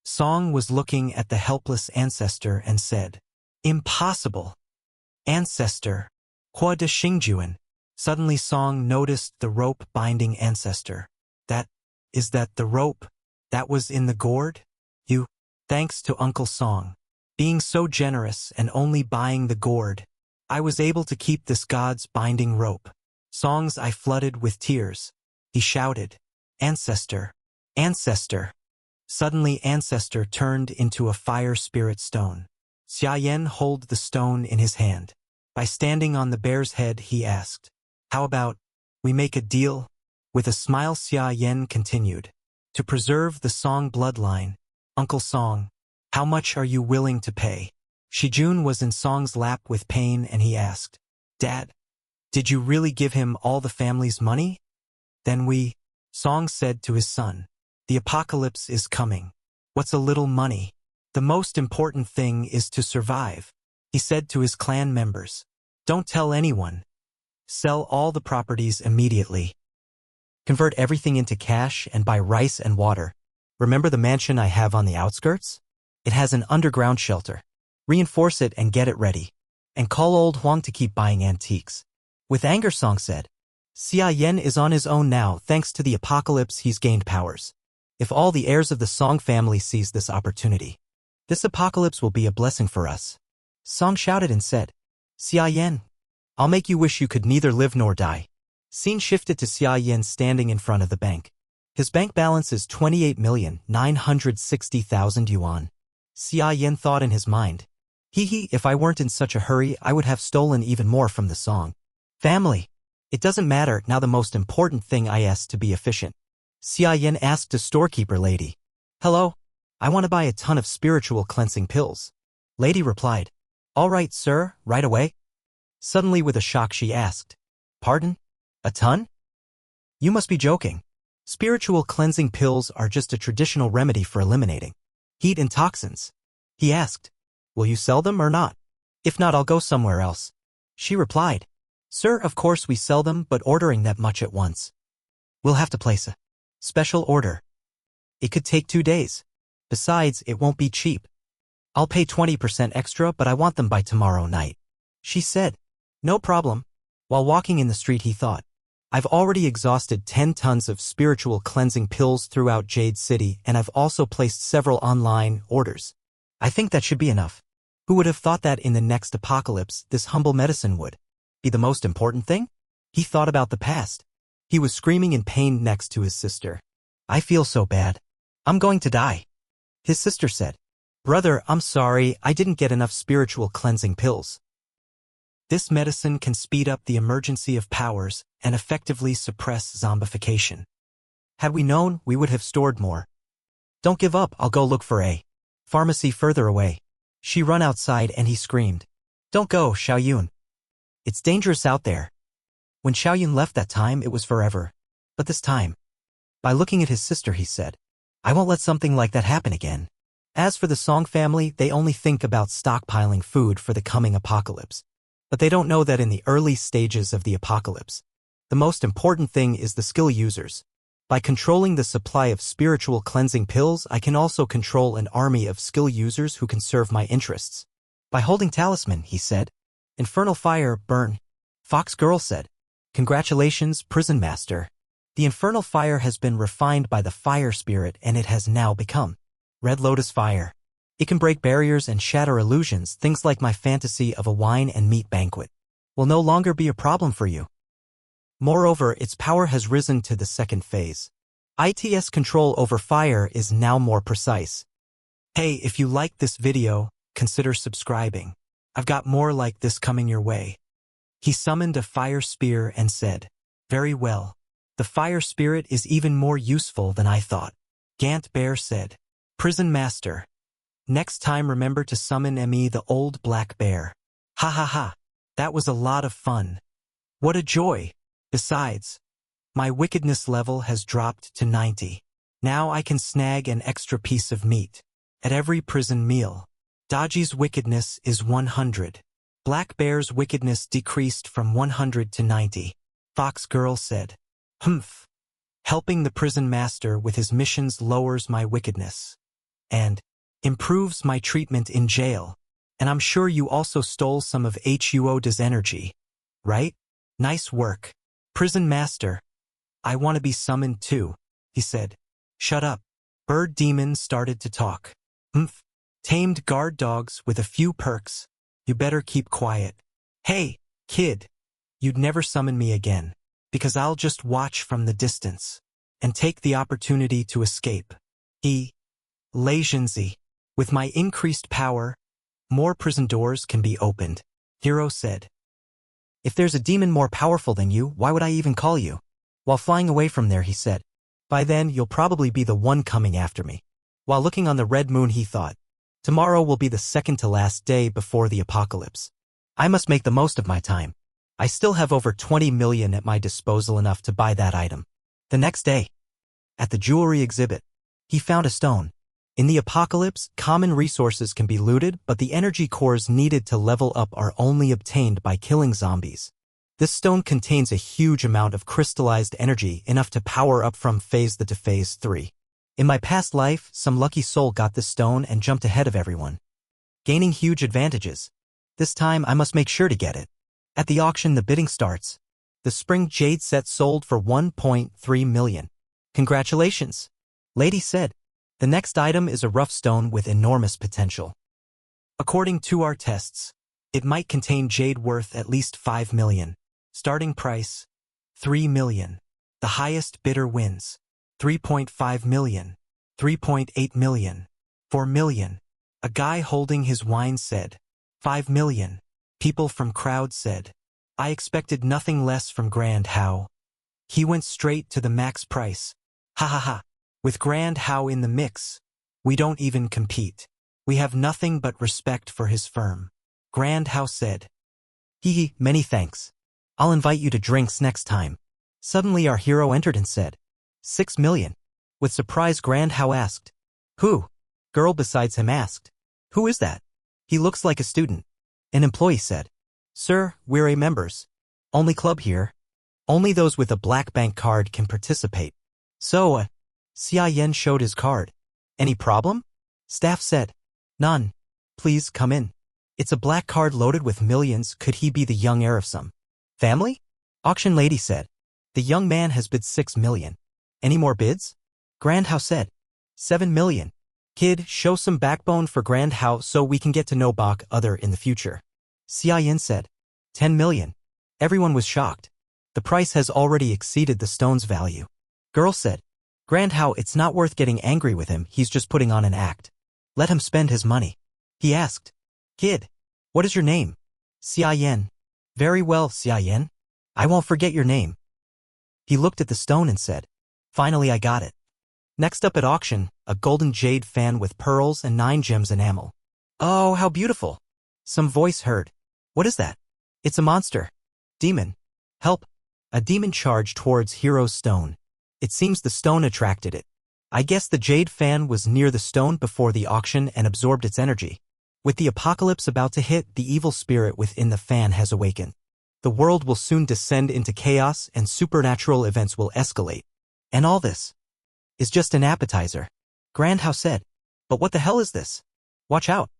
Song was looking at the helpless ancestor and said, "Impossible. Ancestor, Hua de Xingjuan." Suddenly Song noticed the rope binding ancestor. Is that the rope that was in the gourd? Thanks to Uncle Song. Being so generous and only buying the gourd, I was able to keep this god's binding rope. Song's eye flooded with tears. He shouted, "Ancestor! Ancestor!" Suddenly Ancestor turned into a fire spirit stone. Xia Yan held the stone in his hand. By standing on the bear's head, he asked, "How about we make a deal?" With a smile, Xia Yan continued, "To preserve the Song bloodline, Uncle Song, how much are you willing to pay?" Shijun was in Song's lap with pain and he asked, "Dad, did you really give him all the family's money?" "Then Song said to his son, "The apocalypse is coming. What's a little money? The most important thing is to survive." He said to his clan members, "Don't tell anyone. Sell all the properties immediately. Convert everything into cash and buy rice and water. Remember the mansion I have on the outskirts? It has an underground shelter. Reinforce it and get it ready. And call old Huang to keep buying antiques." With anger, Song said, "Xia Yan is on his own now. Thanks to the apocalypse, he's gained powers. If all the heirs of the Song family seize this opportunity, this apocalypse will be a blessing for us." Song shouted and said, "Xia Yan, I'll make you wish you could neither live nor die." Scene shifted to Xia Yan standing in front of the bank. His bank balance is 28,960,000 yuan. Xia Yan thought in his mind, if I weren't in such a hurry, I would have stolen even more from the Song family. It doesn't matter, now the most important thing is to be efficient. Xia Yan asked a storekeeper lady, "Hello, I want to buy a ton of spiritual cleansing pills." Lady replied, "All right, sir, right away." Suddenly with a shock she asked, "Pardon? A ton? You must be joking. Spiritual cleansing pills are just a traditional remedy for eliminating heat and toxins." He asked, "Will you sell them or not? If not, I'll go somewhere else." She replied, "Sir, of course we sell them, but ordering that much at once. We'll have to place a special order. It could take 2 days. Besides, it won't be cheap. I'll pay 20% extra, but I want them by tomorrow night." She said, "No problem." While walking in the street, he thought, "I've already exhausted 10 tons of spiritual cleansing pills throughout Jade City, and I've also placed several online orders. I think that should be enough." Who would have thought that in the next apocalypse, this humble medicine would be the most important thing? He thought about the past. He was screaming in pain next to his sister. "I feel so bad. I'm going to die." His sister said, "Brother, I'm sorry, I didn't get enough spiritual cleansing pills. This medicine can speed up the emergency of powers and effectively suppress zombification. Had we known, we would have stored more. Don't give up, I'll go look for a pharmacy further away." She ran outside and he screamed, "Don't go, Xiaoyun. It's dangerous out there." When Xiaoyun left that time, it was forever. But this time, by looking at his sister, he said, "I won't let something like that happen again." As for the Song family, they only think about stockpiling food for the coming apocalypse. But they don't know that in the early stages of the apocalypse, the most important thing is the skill users. By controlling the supply of spiritual cleansing pills, I can also control an army of skill users who can serve my interests. By holding talisman, he said, "Infernal fire, burn." Fox Girl said, "Congratulations, prison master. The infernal fire has been refined by the fire spirit and it has now become Red Lotus fire. It can break barriers and shatter illusions. Things like my fantasy of a wine and meat banquet will no longer be a problem for you. Moreover, its power has risen to the second phase. Its control over fire is now more precise." Hey, if you liked this video, consider subscribing. I've got more like this coming your way. He summoned a fire spear and said, "Very well. The fire spirit is even more useful than I thought." Gant Bear said, "Prison master. Next time remember to summon me the old black bear." Ha ha ha. That was a lot of fun. What a joy. Besides, my wickedness level has dropped to 90. Now I can snag an extra piece of meat at every prison meal. Dodgy's wickedness is 100. Black Bear's wickedness decreased from 100 to 90. Fox Girl said, "Humph. Helping the prison master with his missions lowers my wickedness. and improves my treatment in jail. And I'm sure you also stole some of Huoda's energy, right? Nice work. Prison master. I want to be summoned too, he said. Shut up. Bird demons started to talk. Humph. Tamed guard dogs with a few perks. You better keep quiet. Hey, kid. You'd never summon me again, because I'll just watch from the distance and take the opportunity to escape. Lazenzy. With my increased power, more prison doors can be opened, Hero said. If there's a demon more powerful than you, why would I even call you? While flying away from there, he said, by then you'll probably be the one coming after me. While looking on the red moon, he thought, tomorrow will be the second to last day before the apocalypse. I must make the most of my time. I still have over 20 million at my disposal, enough to buy that item. The next day, at the jewelry exhibit, he found a stone. In the apocalypse, common resources can be looted, but the energy cores needed to level up are only obtained by killing zombies. This stone contains a huge amount of crystallized energy, enough to power up from phase 3 to phase 3. In my past life, some lucky soul got this stone and jumped ahead of everyone, gaining huge advantages. This time I must make sure to get it. At the auction, the bidding starts. The spring jade set sold for 1.3 million. Congratulations, lady said. The next item is a rough stone with enormous potential. According to our tests, it might contain jade worth at least 5 million. Starting price, 3 million. The highest bidder wins. 3.5 million. 3.8 million. 4 million. A guy holding his wine said. 5 million. People from crowd said. I expected nothing less from Grand Hao. He went straight to the max price. Ha ha ha. With Grand Hao in the mix, we don't even compete. We have nothing but respect for his firm. Grand Hao said. Many thanks. I'll invite you to drinks next time. Suddenly our hero entered and said, 6 million. With surprise, Grand Hao asked, who? Girl besides him asked, who is that? He looks like a student. An employee said, sir, we're a members. Only club here. Only those with a black bank card can participate. So, Xia Yan showed his card. Any problem? Staff said. None. Please come in. It's a black card loaded with millions. Could he be the young heir of some family? Auction lady said. The young man has bid 6 million. Any more bids? Grand Hao said. 7 million. Kid, show some backbone for Grand Hao so we can get to know Bach other in the future. Xia Yan said. 10 million. Everyone was shocked. The price has already exceeded the stone's value. Girl said. Grand Hao, it's not worth getting angry with him, he's just putting on an act. Let him spend his money. He asked. Kid, what is your name? Xia Yan. Very well, Xia Yan. I won't forget your name. He looked at the stone and said, finally I got it. Next up at auction, a golden jade fan with pearls and 9 gems enamel. Oh, how beautiful. Some voice heard. What is that? It's a monster. Demon. Help. A demon charged towards Hero's stone. It seems the stone attracted it. I guess the jade fan was near the stone before the auction and absorbed its energy. With the apocalypse about to hit, the evil spirit within the fan has awakened. The world will soon descend into chaos and supernatural events will escalate. And all this is just an appetizer. Grand Hao said. But what the hell is this? Watch out.